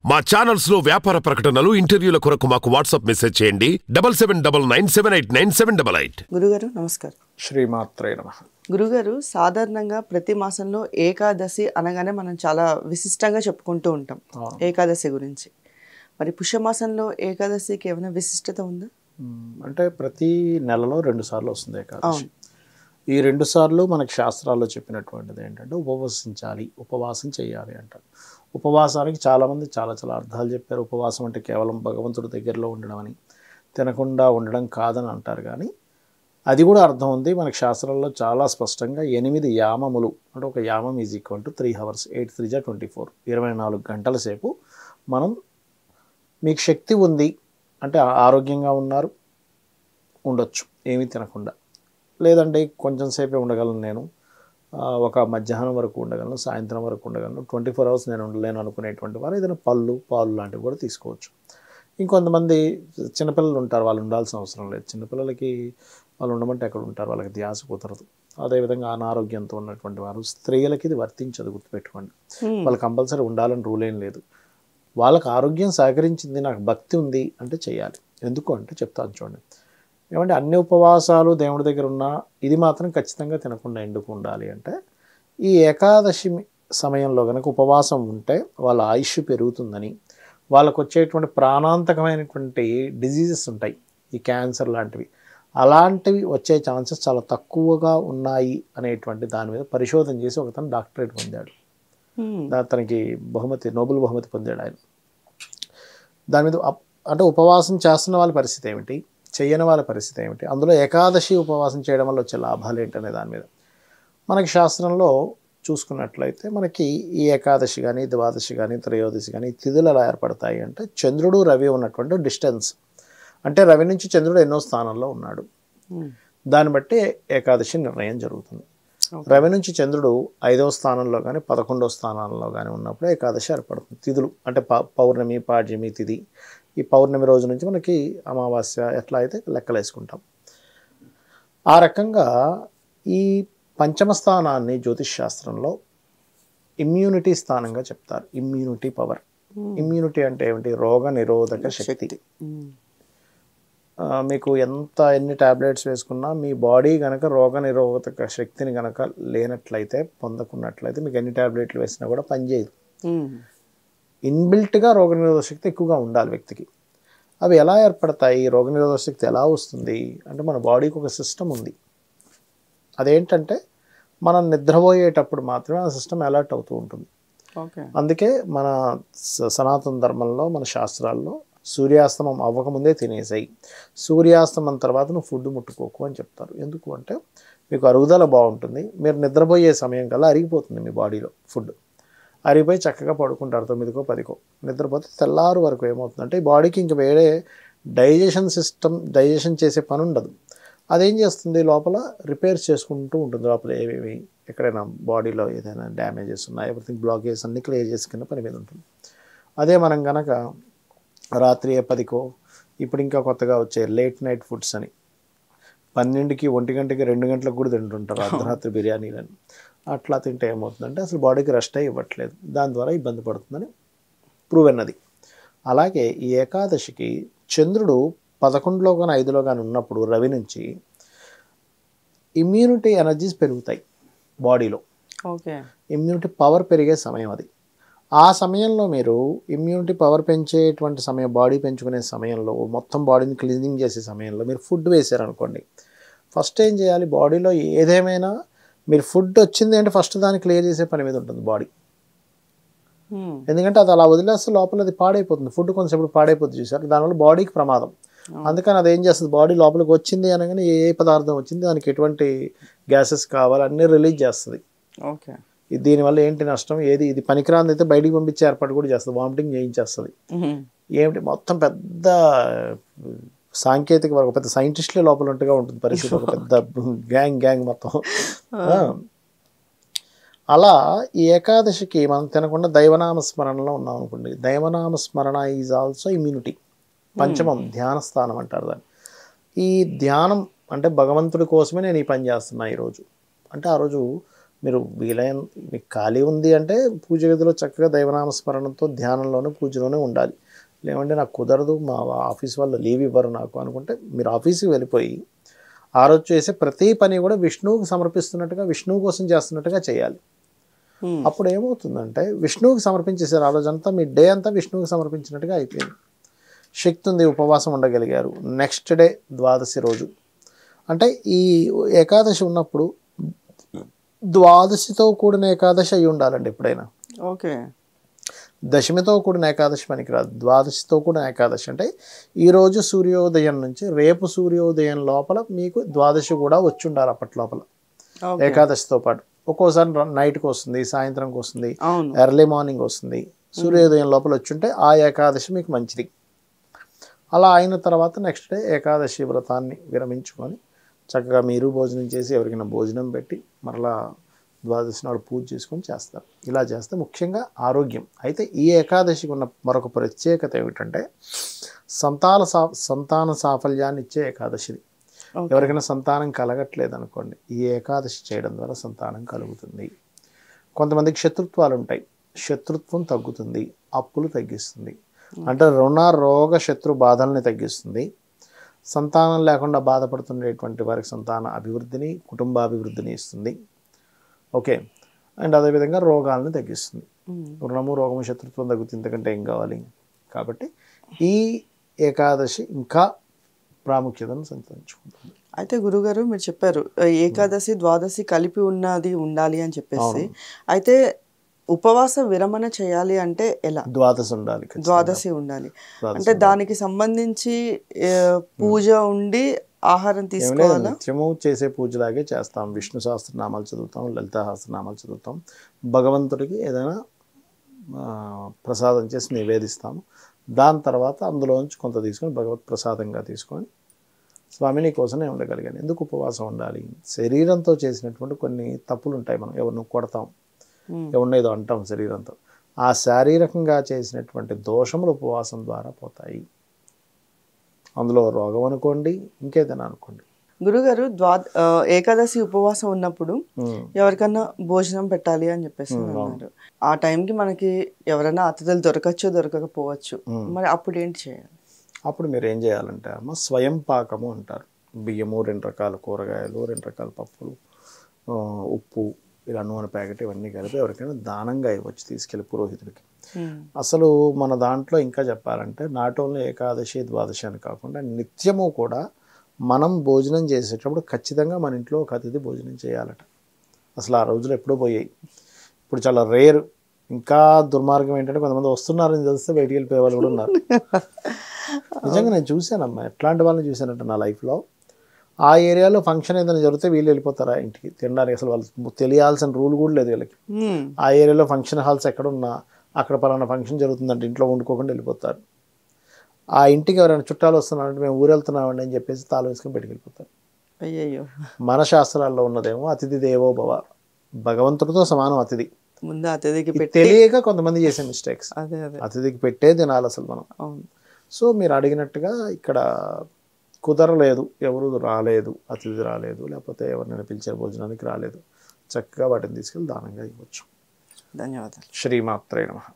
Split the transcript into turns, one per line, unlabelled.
మా ఛానల్స్ లో వ్యాపార ప్రకటనలు, ఇంటర్వ్యూల కొరకు మాకు వాట్సాప్ మెసేజ్ చేయండి 7799789788.
గురుగారు నమస్కారం.
శ్రీమాత్రే నమః.
గురుగారు, సాధారణంగా ప్రతి మాసంలో ఏకాదశి అనగానే మనం చాలా విశిష్టంగా చెప్పుకుంటూ ఉంటాం ఏకాదశి గురించి. మరి పుష్యమాసంలో ఏకాదశికి ఏమైనా విశిష్టత ఉందా?
అంటే ప్రతి నెలలో 2 సార్లు వస్తుంది ఏకాదశి. ఈ 2 సార్లు మనకి శాస్త్రాల్లో చెప్పినటువంటిది ఏంటంటే ఉపవసించాలి, ఉపవాసం చేయాలి అంటారు. ఉపవాసానికి చాలామంది చాలా చాలా అర్థాలు చెప్పారు. ఉపవాసం అంటే కేవలం భగవంతుడి దగ్గరలో ఉండడం అని, తినకుండా ఉండడం కాదని అంటారు. కానీ అది కూడా అర్థం ఉంది. మనకి శాస్త్రాల్లో చాలా స్పష్టంగా 8 యామములు అంటే ఒక యామం ఈజ్ ఈక్వల్ టు 3 hours, 8 3 24, 24 గంటల సేపు మనం మీకు శక్తి ఉంది అంటే ఆరోగ్యంగా ఉన్నారు ఉండొచ్చు ఏమీ తినకుండా, లేదంటే కొంచెం సేపే ఉండగలను నేను, ఒక మధ్యాహ్నం వరకు ఉండగలను, సాయంత్రం వరకు ఉండగలను, 24 hours నేను ఉండలేను అనుకునేటువంటి వారు ఏదైనా పాలు లాంటివి కూడా తీసుకోవచ్చు. ఇంకొంతమంది చిన్నపిల్లలు ఉంటారు, వాళ్ళు ఉండాల్సిన అవసరం లేదు. చిన్నపిల్లలకి వాళ్ళు ఉండమంటే ఎక్కడ ఉంటారు, వాళ్ళకి ధ్యాస కుదరదు. అదేవిధంగా అనారోగ్యంతో ఉన్నటువంటి వారు, స్త్రీలకి ఇది వర్తించదు, గుర్తుపెట్టుకోండి. వాళ్ళు కంపల్సరీ ఉండాలని రూల్ ఏం లేదు. వాళ్ళకి ఆరోగ్యం సహకరించింది, నాకు భక్తి ఉంది అంటే చేయాలి. ఎందుకు అంటే చెప్తాను చూడండి. ఏమంటే అన్ని ఉపవాసాలు దేవుడి దగ్గర ఉన్నా ఇది మాత్రం ఖచ్చితంగా తినకుండా ఎందుకు ఉండాలి అంటే, ఈ ఏకాదశి సమయంలో కనుక ఉపవాసం ఉంటే వాళ్ళ ఆయుష్ పెరుగుతుందని, వాళ్ళకు వచ్చేటువంటి ప్రాణాంతకమైనటువంటి డిజీజెస్ ఉంటాయి, ఈ క్యాన్సర్ లాంటివి, అలాంటివి వచ్చే ఛాన్సెస్ చాలా తక్కువగా ఉన్నాయి అనేటువంటి దాని మీద పరిశోధన చేసి ఒకతను డాక్టరేట్ పొందాడు. అతనికి నోబెల్ బహుమతి పొందాడు ఆయన. దాని మీద అంటే ఉపవాసం చేస్తున్న వాళ్ళ పరిస్థితి ఏమిటి, చేయని వాళ్ళ పరిస్థితి ఏమిటి, అందులో ఏకాదశి ఉపవాసం చేయడం వల్ల వచ్చే లాభాలు ఏంటనే దాని మీద మనకి శాస్త్రంలో చూసుకున్నట్లయితే మనకి ఈ ఏకాదశి కానీ, ద్వాదశి కానీ, త్రయోదశి కానీ తిథులు ఎలా ఏర్పడతాయి అంటే, చంద్రుడు రవి ఉన్నటువంటి డిస్టెన్స్, అంటే రవి నుంచి చంద్రుడు ఎన్నో స్థానంలో ఉన్నాడు, దాన్ని బట్టి ఏకాదశి నిర్ణయం జరుగుతుంది. రవి నుంచి చంద్రుడు 5వ స్థానంలో కానీ 11వ స్థానంలో కానీ ఉన్నప్పుడు ఏకాదశి ఏర్పడుతుంది. తిథులు అంటే పౌర్ణమి, పాడ్యమి తిథి, ఈ పౌర్ణమి రోజు నుంచి మనకి అమావాస్య ఎట్లా అయితే లెక్కలు వేసుకుంటాం. ఆ రకంగా ఈ పంచమ స్థానాన్ని జ్యోతిష్ శాస్త్రంలో ఇమ్యూనిటీ స్థానంగా చెప్తారు. Immunity power. ఇమ్యూనిటీ అంటే ఏమిటి? రోగ నిరోధక శక్తి. మీకు ఎన్ని టాబ్లెట్స్ వేసుకున్నా మీ బాడీ కనుక రోగ నిరోధక శక్తిని కనుక లేనట్లయితే, పొందకున్నట్లయితే మీకు ఎన్ని టాబ్లెట్లు వేసినా కూడా పనిచేయదు. ఇన్బిల్ట్గా రోగనిరోధక శక్తి ఎక్కువగా ఉండాలి వ్యక్తికి. అవి ఎలా ఏర్పడతాయి, రోగనిరోధక శక్తి ఎలా వస్తుంది అంటే, మన బాడీకి ఒక సిస్టమ్ ఉంది. అదేంటంటే మనం నిద్రపోయేటప్పుడు మాత్రమే ఆ సిస్టమ్ అలర్ట్ అవుతూ ఉంటుంది. అందుకే మన సనాతన ధర్మంలో, మన శాస్త్రాల్లో సూర్యాస్తమం అవ్వకముందే తినేసాయి, సూర్యాస్తమం తర్వాత నువ్వు ఫుడ్ ముట్టుకోకు అని చెప్తారు. ఎందుకు అంటే మీకు అరుగుదల బాగుంటుంది, మీరు నిద్రపోయే సమయం కల్లా అరిగిపోతుంది మీ బాడీలో ఫుడ్, అరిగిపోయి చక్కగా పడుకుంటారు 9కో 10కో. నిద్రపోతే తెల్లారు వరకు ఏమవుతుందంటే ఈ బాడీకి ఇంక వేరే డైజెషన్ చేసే పని ఉండదు. అదేం చేస్తుంది, లోపల రిపేర్స్ చేసుకుంటూ ఉంటుంది. లోపల ఏవేవి ఎక్కడైనా బాడీలో ఏదైనా డ్యామేజెస్ ఉన్నాయి, ఎవ్రీథింగ్ బ్లాకేజ్ అన్ని క్లియర్ చేసుకునే పని మీద ఉంటుంది. అదే మనం కనుక రాత్రి 10కో, ఇప్పుడు ఇంకా కొత్తగా వచ్చే లేట్ నైట్ ఫుడ్స్ అని 12కి 1 గంటకి 2 గంటలకు కూడా తింటుంటారు అర్ధరాత్రి బిర్యానీలని. అట్లా తింటే ఏమవుతుందంటే అసలు బాడీకి రెస్ట్ ఇవ్వట్లేదు, దాని ద్వారా ఇబ్బంది పడుతుందని ప్రూవ్ అన్నది. అలాగే ఈ ఏకాదశికి చంద్రుడు 11లో కానీ 5లో కానీ ఉన్నప్పుడు రవి నుంచి ఇమ్యూనిటీ ఎనర్జీస్ పెరుగుతాయి బాడీలో. ఇమ్యూనిటీ పవర్ పెరిగే సమయం అది. ఆ సమయంలో మీరు ఇమ్యూనిటీ పవర్ పెంచేటువంటి సమయం, బాడీ పెంచుకునే సమయంలో, మొత్తం బాడీని క్లీనింగ్ చేసే సమయంలో మీరు ఫుడ్ వేసారనుకోండి, ఫస్ట్ ఏం చేయాలి, బాడీలో ఏదేమైనా మీరు ఫుడ్ వచ్చింది అంటే ఫస్ట్ దాన్ని క్లియర్ చేసే పని మీద ఉంటుంది బాడీ. ఎందుకంటే అది అలా వదిలేస్తే లోపల అది పాడైపోతుంది, ఫుడ్ కొంచెంసేపు పాడైపోతుంది చూసారు, దానివల్ల బాడీకి ప్రమాదం. అందుకని అది ఏం చేస్తుంది, బాడీ లోపలికి వచ్చింది అనగానే ఏ పదార్థం వచ్చింది దానికి ఎటువంటి గ్యాసెస్ కావాలి అన్నీ రిలీజ్ చేస్తుంది. దీనివల్ల ఏంటి నష్టం, ఇది పనికిరాంది అయితే బయటికి పంపించే ఏర్పాటు కూడా చేస్తుంది, వామిటింగ్ చేయించేస్తుంది. ఏమిటి మొత్తం పెద్ద సాంకేతిక ఒక పెద్ద సైంటిస్టులే లోపల ఉంటుగా ఉంటుంది పరిస్థితి, ఒక పెద్ద గ్యాంగ్ మొత్తం. అలా ఈ ఏకాదశికి మనం తినకుండా దైవనామ స్మరణలో ఉన్నాం అనుకోండి, దైవనామ స్మరణ ఈజ్ ఆల్సో ఇమ్యూనిటీ. పంచమం ధ్యాన స్థానం అంటారు దాన్ని. ఈ ధ్యానం అంటే భగవంతుడి కోసమే నేను ఈ పని చేస్తున్నా ఈరోజు అంటే, ఆ రోజు మీరు వీలైన మీకు ఖాళీ ఉంది అంటే పూజ గదిలో చక్కగా దైవనామస్మరణతో ధ్యానంలోనే పూజలోనే ఉండాలి. లేదంటే నాకు కుదరదు, మా ఆఫీస్ వాళ్ళు లీవ్ ఇవ్వరు నాకు అనుకుంటే మీరు ఆఫీస్కి వెళ్ళిపోయి ఆ రోజు చేసే ప్రతి పని కూడా విష్ణువుకి సమర్పిస్తున్నట్టుగా, విష్ణువు కోసం చేస్తున్నట్టుగా చేయాలి. అప్పుడు ఏమవుతుందంటే విష్ణువుకి సమర్పించేసారు, ఆ రోజంతా మీ డే అంతా విష్ణువుకి సమర్పించినట్టుగా అయిపోయింది. శక్తి ఉంది, ఉపవాసం ఉండగలిగారు. నెక్స్ట్ డే ద్వాదశి రోజు అంటే ఈ ఏకాదశి ఉన్నప్పుడు ద్వాదశితో కూడిన ఏకాదశి అయి ఉండాలండి ఎప్పుడైనా.
ఓకే.
దశమితో కూడిన ఏకాదశి పనికిరాదు, ద్వాదశితో కూడిన ఏకాదశి అంటే ఈరోజు సూర్యోదయం నుంచి రేపు సూర్యోదయం లోపల మీకు ద్వాదశి కూడా వచ్చి ఉండాలి అప్పట్లోపల ఏకాదశితో పాటు. ఒక్కోసారి నైట్కి వస్తుంది, సాయంత్రంకి వస్తుంది, ఎర్లీ మార్నింగ్ వస్తుంది. సూర్యోదయం లోపల వచ్చుంటే ఆ ఏకాదశి మీకు మంచిది. అలా అయిన తర్వాత నెక్స్ట్ డే ఏకాదశి వ్రతాన్ని విరమించుకొని చక్కగా మీరు భోజనం చేసి ఎవరికైనా భోజనం పెట్టి మరలా ద్వాదశి నాడు పూజ చేసుకొని చేస్తారు. ఇలా చేస్తే ముఖ్యంగా ఆరోగ్యం. అయితే ఈ ఏకాదశికి ఉన్న మరొక ప్రత్యేకత ఏమిటంటే సంతాన సాఫల్యాన్ని ఇచ్చే ఏకాదశిది. ఎవరికైనా సంతానం కలగట్లేదు అనుకోండి, ఈ ఏకాదశి చేయడం ద్వారా సంతానం కలుగుతుంది. కొంతమందికి శత్రుత్వాలు ఉంటాయి, శత్రుత్వం తగ్గుతుంది, అప్పులు తగ్గిస్తుంది, అంటే రుణ రోగ శత్రు బాధల్ని తగ్గిస్తుంది. సంతానం లేకుండా బాధపడుతుండేటువంటి వారికి సంతాన అభివృద్ధిని, కుటుంబాభివృద్ధిని ఇస్తుంది. ఓకే. అండ్ అదేవిధంగా రోగాలను తగ్గిస్తుంది. రుణము రోగము శత్రుత్వం తగ్గుతుంది, ఇంతకంటే ఏం కావాలి. కాబట్టి ఈ ఏకాదశి ఇంకా ప్రాముఖ్యతను సంతరించుకుంటుంది.
అయితే గురుగారు మీరు చెప్పారు ఏకాదశి ద్వాదశి కలిపి ఉన్నది ఉండాలి అని చెప్పేసి, అయితే ఉపవాస విరమణ చేయాలి అంటే ఎలా?
ద్వాదశి ఉండాలి,
ద్వాదశి ఉండాలి. అంటే దానికి సంబంధించి పూజ ఉండి ఆహారం తీసుకోవాలి.
నిత్యము చేసే పూజలాగే చేస్తాం. విష్ణు సహస్రనామాలు చదువుతాం, లలితా సహస్రనామాలు చదువుతాం, భగవంతుడికి ఏదైనా ప్రసాదం చేసి నివేదిస్తాము. దాని తర్వాత అందులోంచి కొంత తీసుకొని భగవత్ ప్రసాదంగా తీసుకొని స్వామి నీ కోసమే ఉండగలిగాను. ఎందుకు ఉపవాసం ఉండాలి? శరీరంతో చేసినటువంటి కొన్ని తప్పులు ఉంటాయి. మనం ఎవరిని కొడతాం, ఎవరినేదో అంటాం శరీరంతో, ఆ శారీరకంగా చేసినటువంటి దోషములు ఉపవాసం ద్వారా పోతాయి. అందులో రోగం అనుకోండి, ఇంకేదైనా అనుకోండి.
గురుగారు ఏకాదశి ఉపవాసం ఉన్నప్పుడు ఎవరికన్నా భోజనం పెట్టాలి అని చెప్పేసి అన్నారు. ఆ టైంకి మనకి ఎవరైనా అతిథులు దొరకచ్చు, దొరకకపోవచ్చు. మరి అప్పుడు ఏంటి చేయాలి?
అప్పుడు మీరు ఏం చేయాలంటే అమ్మ స్వయం పాకము అంటారు. బియ్యము, 2 రకాల కూరగాయలు, 2 రకాల పప్పులు, ఉప్పు, ఇలా నూనె ప్యాకెట్ ఇవన్నీ కలిపి ఎవరికైనా దానంగా ఇవ్వచ్చు తీసుకెళ్ళి పురోహితుడికి. అసలు మన దాంట్లో ఇంకా చెప్పాలంటే నాట్ ఓన్లీ ఏకాదశి ద్వాదశి అని కాకుండా నిత్యము కూడా మనం భోజనం చేసేటప్పుడు ఖచ్చితంగా మన ఇంట్లో ఒక అతిథి భోజనం చేయాలట. అసలు ఆ రోజులు ఎప్పుడో పోయాయి, ఇప్పుడు చాలా రేర్. ఇంకా దుర్మార్గం ఏంటంటే కొంతమంది వస్తున్నారని తెలిస్తే బయటికి వెళ్ళిపోయే వాళ్ళు కూడా ఉన్నారు. నిజంగా నేను చూశానమ్మా, ఎట్లాంటి వాళ్ళని చూశానంటే నా లైఫ్లో. ఆ ఏరియాలో ఫంక్షన్ ఏదైనా జరిగితే వీళ్ళు వెళ్ళిపోతారా ఇంటికి తినడానికి, అసలు వాళ్ళు తెలియాల్సిన రూల్ కూడా లేదు వీళ్ళకి. ఆ ఏరియాలో ఫంక్షన్ హాల్స్ ఎక్కడున్నా అక్కడ పలానా ఫంక్షన్ జరుగుతుందంటే ఇంట్లో వండుకోకుండా వెళ్ళిపోతారు. ఆ ఇంటికి ఎవరైనా చుట్టాలు వస్తున్నారంటే మేము ఊరు వెళ్తున్నామండి అని చెప్పేసి తాళం వేసుకొని బయటికి వెళ్ళిపోతారు.
అయ్యయ్యో.
మన శాస్త్రాల్లో ఉన్నదేమో అతిథి దేవో భవ, భగవంతుడితో సమానం అతిథి.
ముందు అతిథికి
తెలియక కొంతమంది చేసే మిస్టేక్స్. అతిథికి పెట్టే తినాలి అసలు మనం. సో మీరు అడిగినట్టుగా ఇక్కడ కుదరలేదు, ఎవరు రాలేదు, అతిథి రాలేదు, లేకపోతే ఎవరినైనా పిలిచే భోజనానికి రాలేదు, చక్కగా వాటిని తీసుకెళ్ళి దానంగా ఇవ్వచ్చు.
ధన్యవాదాలు.
శ్రీమాత్రే నమః.